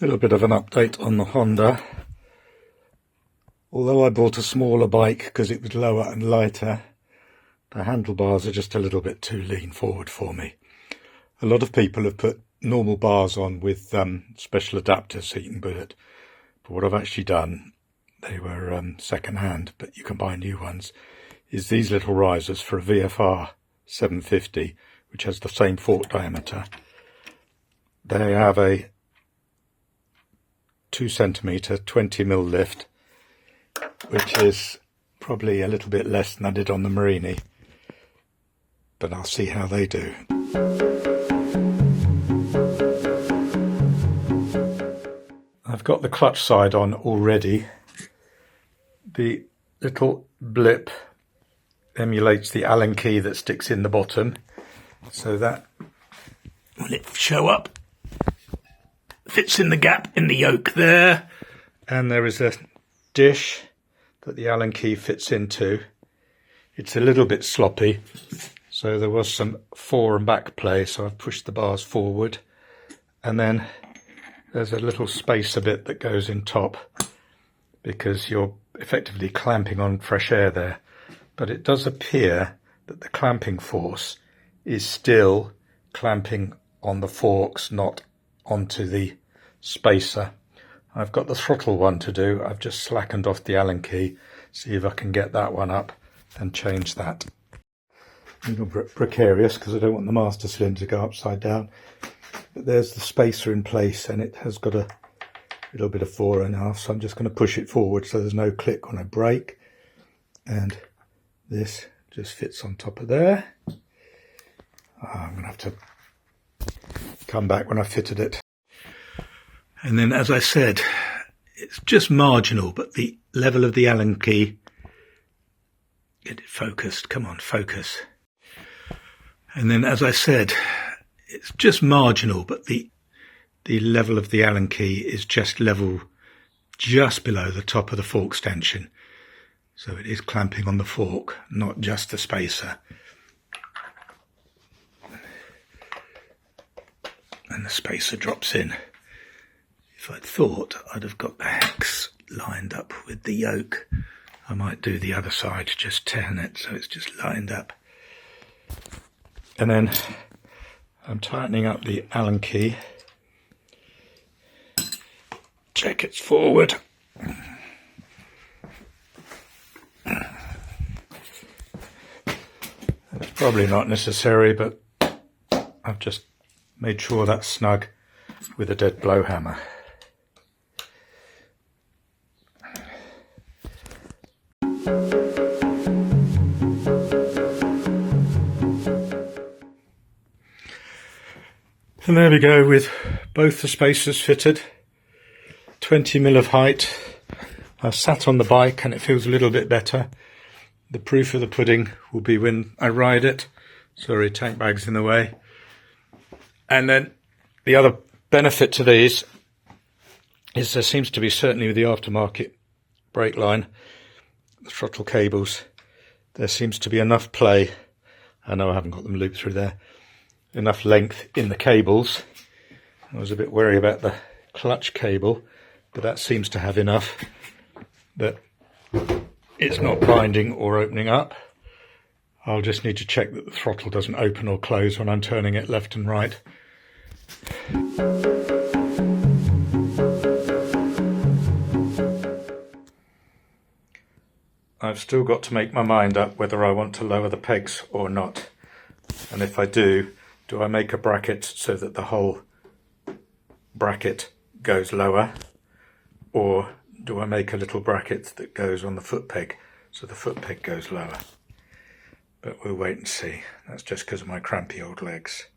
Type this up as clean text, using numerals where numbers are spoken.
Little bit of an update on the Honda. Although I bought a smaller bike because it was lower and lighter, the handlebars are just a little bit too lean forward for me. A lot of people have put normal bars on with special adapters so you can put it. But what I've actually done, they were second hand, but you can buy new ones, is these little risers for a VFR 750, which has the same fork diameter. They have a 2 centimetre 20mm lift, which is probably a little bit less than I did on the Marini, but I'll see how they do. I've got the clutch side on already. The little blip emulates the Allen key that sticks in the bottom, so that will it show up, fits in the gap in the yoke there, and there is a dish that the Allen key fits into. It's a little bit sloppy, so there was some fore and back play, so I've pushed the bars forward, and then there's a little spacer bit that goes in top because you're effectively clamping on fresh air there. But it does appear that the clamping force is still clamping on the forks, not onto the spacer. I've got the throttle one to do. I've just slackened off the Allen key, see if I can get that one up and change that. A little bit precarious because I don't want the master cylinder to go upside down. But there's the spacer in place, and it has got a little bit of 4.5, so I'm just going to push it forward so there's no click when I brake. And this just fits on top of there. I'm going to have to come back when I fitted it. And then, as I said, it's just marginal, but the level of the Allen key, get it focused, come on, focus. And then, as I said, it's just marginal, but the level of the Allen key is just level, just below the top of the fork stanchion. So it is clamping on the fork, not just the spacer. And the spacer drops in. If I'd thought I'd have got the hex lined up with the yoke, I might do the other side, just turn it so it's just lined up. And then I'm tightening up the Allen key. Check it's forward. It's probably not necessary, but I've just made sure that's snug with a dead blow hammer. And there we go, with both the spacers fitted, 20mm of height. I've sat on the bike and it feels a little bit better. The proof of the pudding will be when I ride it. Sorry, tank bag's in the way. And then the other benefit to these is there seems to be, certainly with the aftermarket brake line, the throttle cables, there seems to be enough play. I know I haven't got them looped through there. Enough length in the cables. I was a bit worried about the clutch cable, but that seems to have enough that it's not binding or opening up. I'll just need to check that the throttle doesn't open or close when I'm turning it left and right. I've still got to make my mind up whether I want to lower the pegs or not. And if I do I make a bracket so that the whole bracket goes lower, or do I make a little bracket that goes on the foot peg so the foot peg goes lower? But we'll wait and see. That's just because of my crampy old legs.